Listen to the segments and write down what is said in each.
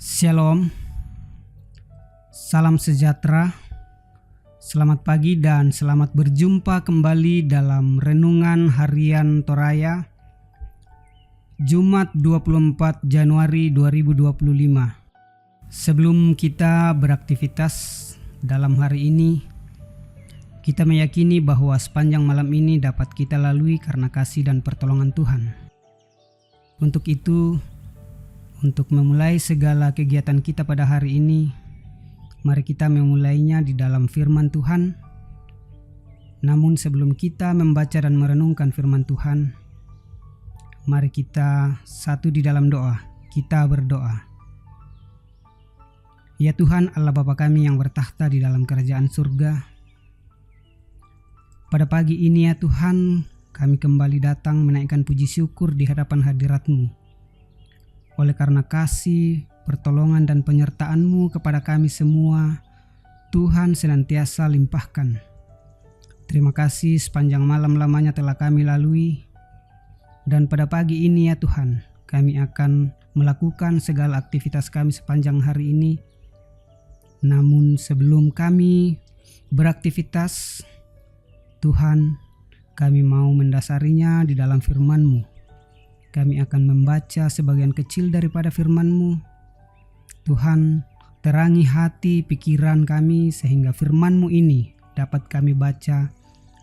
Shalom, salam sejahtera, selamat pagi dan selamat berjumpa kembali dalam Renungan Harian Toraya Jumat 24 Januari 2025. Sebelum kita beraktivitas dalam hari ini, kita meyakini bahwa sepanjang malam ini dapat kita lalui karena kasih dan pertolongan Tuhan. Untuk itu, untuk memulai segala kegiatan kita pada hari ini, mari kita memulainya di dalam firman Tuhan. Namun sebelum kita membaca dan merenungkan firman Tuhan, mari kita satu di dalam doa. Kita berdoa. Ya Tuhan Allah Bapa kami yang bertahta di dalam kerajaan surga, pada pagi ini ya Tuhan, kami kembali datang menaikkan puji syukur di hadapan hadirat-Mu. Oleh karena kasih, pertolongan dan penyertaan-Mu kepada kami semua, Tuhan senantiasa limpahkan. Terima kasih sepanjang malam lamanya telah kami lalui. Dan pada pagi ini ya Tuhan, kami akan melakukan segala aktivitas kami sepanjang hari ini. Namun sebelum kami beraktivitas, Tuhan, kami mau mendasarinya di dalam firman-Mu. Kami akan membaca sebagian kecil daripada firman-Mu. Tuhan, terangi hati pikiran kami sehingga firman-Mu ini dapat kami baca,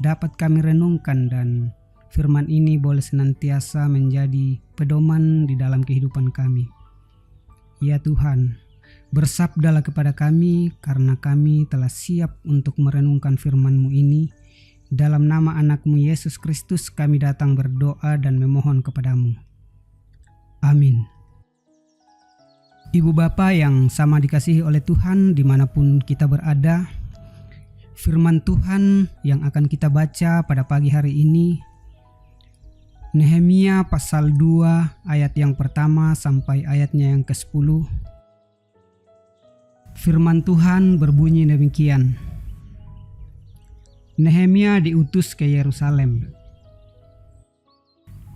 dapat kami renungkan, dan firman ini boleh senantiasa menjadi pedoman di dalam kehidupan kami. Ya Tuhan, bersabdalah kepada kami karena kami telah siap untuk merenungkan firman-Mu ini. Dalam nama anak-Mu Yesus Kristus kami datang berdoa dan memohon kepadamu. Amin. Ibu Bapa yang sama dikasihi oleh Tuhan dimanapun kita berada, firman Tuhan yang akan kita baca pada pagi hari ini, Nehemia pasal 2 ayat yang pertama sampai ayatnya yang ke-10. Firman Tuhan berbunyi demikian. Nehemia diutus ke Yerusalem.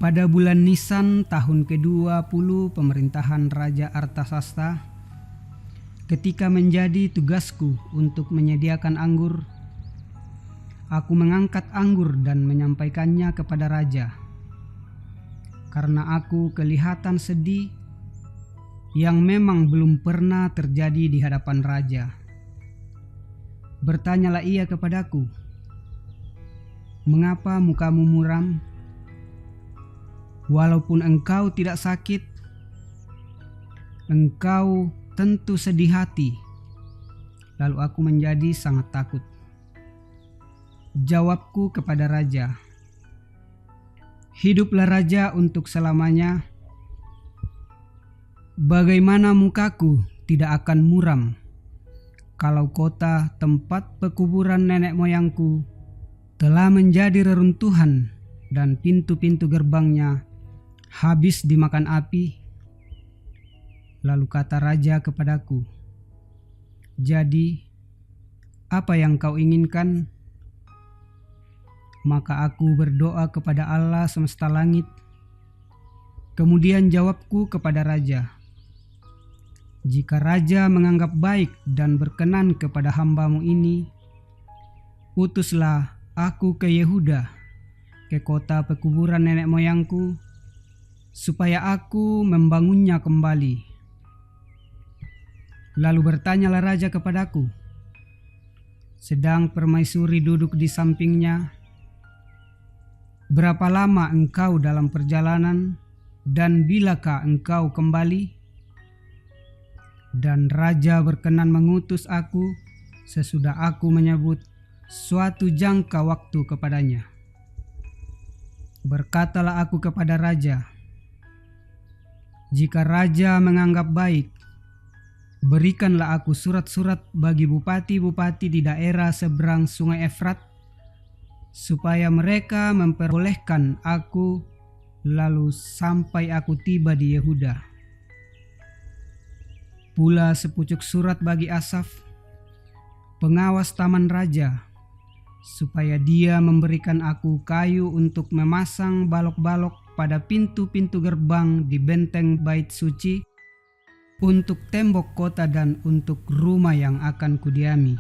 Pada bulan Nisan tahun ke-20 pemerintahan Raja Artasasta, ketika menjadi tugasku untuk menyediakan anggur, aku mengangkat anggur dan menyampaikannya kepada raja. Karena aku kelihatan sedih yang memang belum pernah terjadi di hadapan raja. Bertanyalah ia kepadaku, "Mengapa mukamu muram? Walaupun engkau tidak sakit, engkau tentu sedih hati." Lalu aku menjadi sangat takut. Jawabku kepada raja, "Hiduplah raja untuk selamanya. Bagaimana mukaku tidak akan muram kalau kota tempat pekuburan nenek moyangku telah menjadi reruntuhan dan pintu-pintu gerbangnya habis dimakan api?" Lalu kata raja kepadaku, "Jadi, apa yang kau inginkan?" Maka aku berdoa kepada Allah semesta langit. Kemudian jawabku kepada raja, "Jika raja menganggap baik dan berkenan kepada hamba-Mu ini, utuslah aku ke Yehuda, ke kota pekuburan nenek moyangku, supaya aku membangunnya kembali." Lalu bertanyalah raja kepadaku, sedang permaisuri duduk di sampingnya, "Berapa lama engkau dalam perjalanan dan bilakah engkau kembali?" Dan raja berkenan mengutus aku sesudah aku menyebut suatu jangka waktu kepadanya. Berkatalah aku kepada raja, "Jika raja menganggap baik, berikanlah aku surat-surat bagi bupati-bupati di daerah seberang sungai Efrat, supaya mereka memperbolehkan aku lalu sampai aku tiba di Yehuda. Pula sepucuk surat bagi Asaf, pengawas taman raja, supaya dia memberikan aku kayu untuk memasang balok-balok pada pintu-pintu gerbang di benteng bait suci, untuk tembok kota dan untuk rumah yang akan kudiami.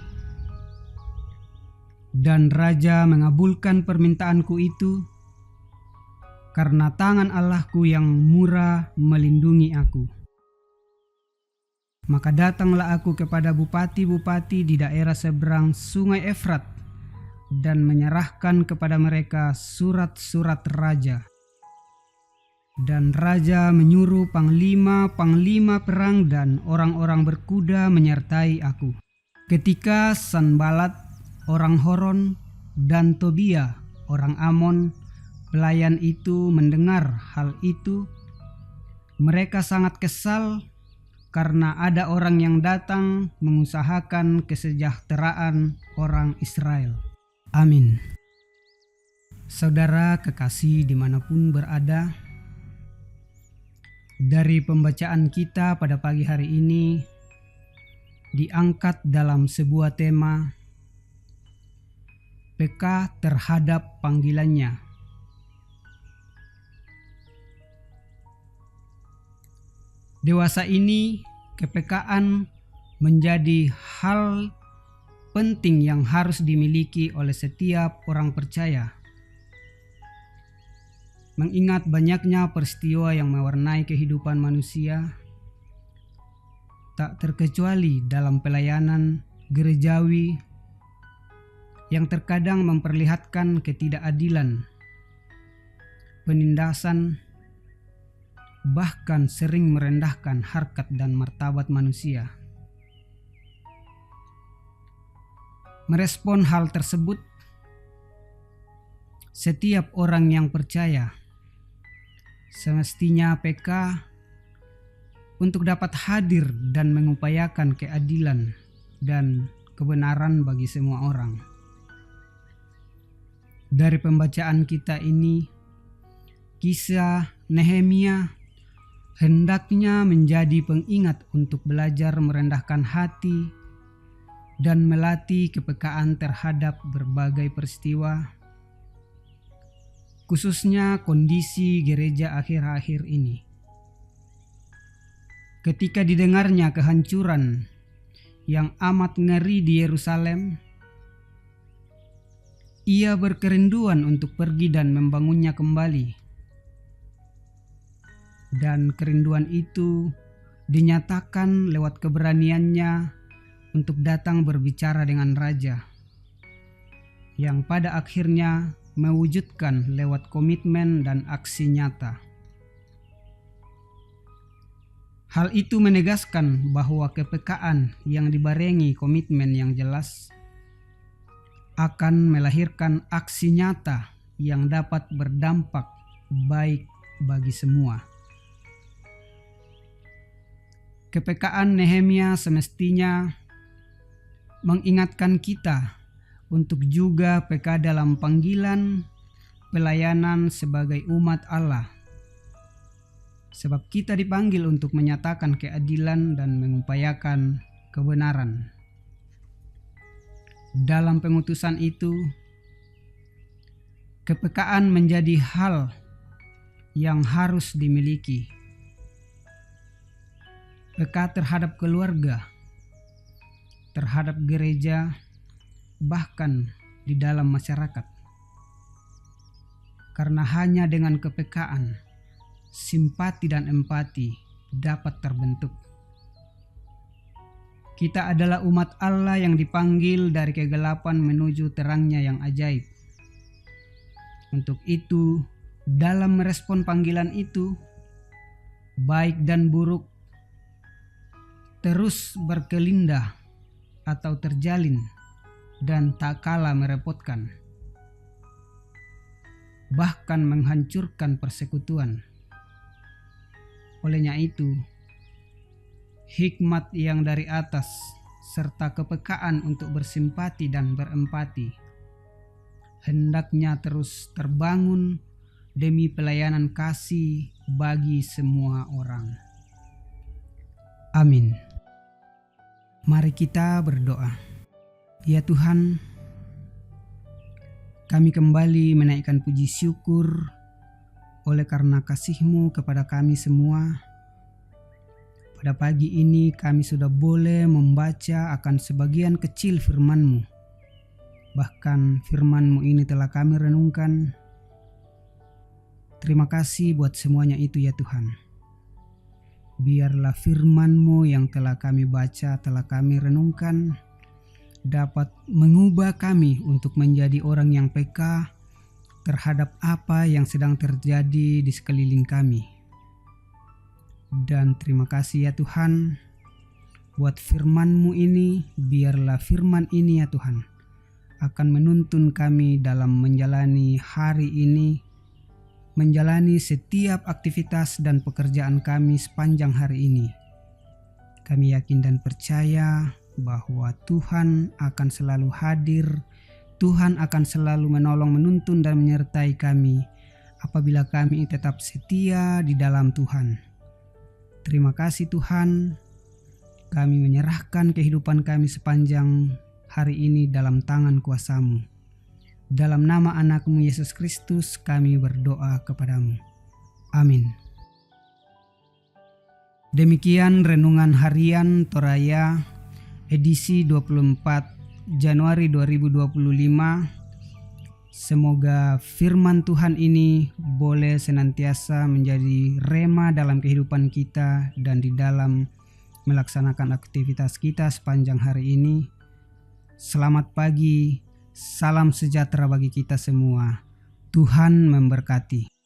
Dan raja mengabulkan permintaanku itu, karena tangan Allahku yang murah melindungi aku. Maka datanglah aku kepada bupati-bupati di daerah seberang sungai Efrat dan menyerahkan kepada mereka surat-surat raja. Dan raja menyuruh panglima-panglima perang dan orang-orang berkuda menyertai aku. Ketika Sanbalat orang Horon dan Tobia orang Amon pelayan itu mendengar hal itu, mereka sangat kesal karena ada orang yang datang mengusahakan kesejahteraan orang Israel. Amin. Saudara kekasih dimanapun berada, dari pembacaan kita pada pagi hari ini diangkat dalam sebuah tema peka terhadap panggilannya. Dewasa ini kepekaan menjadi hal penting yang harus dimiliki oleh setiap orang percaya. Mengingat banyaknya peristiwa yang mewarnai kehidupan manusia, tak terkecuali dalam pelayanan gerejawi yang terkadang memperlihatkan ketidakadilan, penindasan, bahkan sering merendahkan harkat dan martabat manusia. Merespon hal tersebut, setiap orang yang percaya semestinya peka untuk dapat hadir dan mengupayakan keadilan dan kebenaran bagi semua orang. Dari pembacaan kita ini, kisah Nehemia hendaknya menjadi pengingat untuk belajar merendahkan hati dan melatih kepekaan terhadap berbagai peristiwa, khususnya kondisi gereja akhir-akhir ini. Ketika didengarnya kehancuran yang amat ngeri di Yerusalem, ia berkerinduan untuk pergi dan membangunnya kembali. Dan kerinduan itu dinyatakan lewat keberaniannya untuk datang berbicara dengan raja, yang pada akhirnya mewujudkan lewat komitmen dan aksi nyata. Hal itu menegaskan bahwa kepekaan yang dibarengi komitmen yang jelas akan melahirkan aksi nyata yang dapat berdampak baik bagi semua. Kepekaan Nehemia semestinya mengingatkan kita untuk juga peka dalam panggilan pelayanan sebagai umat Allah. Sebab kita dipanggil untuk menyatakan keadilan dan mengupayakan kebenaran. Dalam pengutusan itu, kepekaan menjadi hal yang harus dimiliki. Peka terhadap keluarga, terhadap gereja, bahkan di dalam masyarakat. Karena hanya dengan kepekaan, simpati dan empati dapat terbentuk. Kita adalah umat Allah yang dipanggil dari kegelapan menuju terangnya yang ajaib. Untuk itu, dalam merespon panggilan itu, baik dan buruk, terus berkelindah atau terjalin dan tak kalah merepotkan, bahkan menghancurkan persekutuan. Olehnya itu, hikmat yang dari atas serta kepekaan untuk bersimpati dan berempati hendaknya terus terbangun demi pelayanan kasih bagi semua orang. Amin. Mari kita berdoa. Ya Tuhan, kami kembali menaikkan puji syukur oleh karena kasih-Mu kepada kami semua. Pada pagi ini kami sudah boleh membaca akan sebagian kecil firman-Mu. Bahkan firman-Mu ini telah kami renungkan. Terima kasih buat semuanya itu ya Tuhan. Biarlah firman-Mu yang telah kami baca, telah kami renungkan, dapat mengubah kami untuk menjadi orang yang peka terhadap apa yang sedang terjadi di sekeliling kami. Dan terima kasih ya Tuhan buat firman-Mu ini. Biarlah firman ini ya Tuhan akan menuntun kami dalam menjalani hari ini, menjalani setiap aktivitas dan pekerjaan kami sepanjang hari ini. Kami yakin dan percaya bahwa Tuhan akan selalu hadir, Tuhan akan selalu menolong, menuntun dan menyertai kami apabila kami tetap setia di dalam Tuhan. Terima kasih Tuhan, kami menyerahkan kehidupan kami sepanjang hari ini dalam tangan kuasa-Mu. Dalam nama anak-Mu Yesus Kristus kami berdoa kepadamu. Amin. Demikian renungan harian Toraya edisi 24 Januari 2025. Semoga firman Tuhan ini boleh senantiasa menjadi rema dalam kehidupan kita dan di dalam melaksanakan aktivitas kita sepanjang hari ini. Selamat pagi, salam sejahtera bagi kita semua. Tuhan memberkati.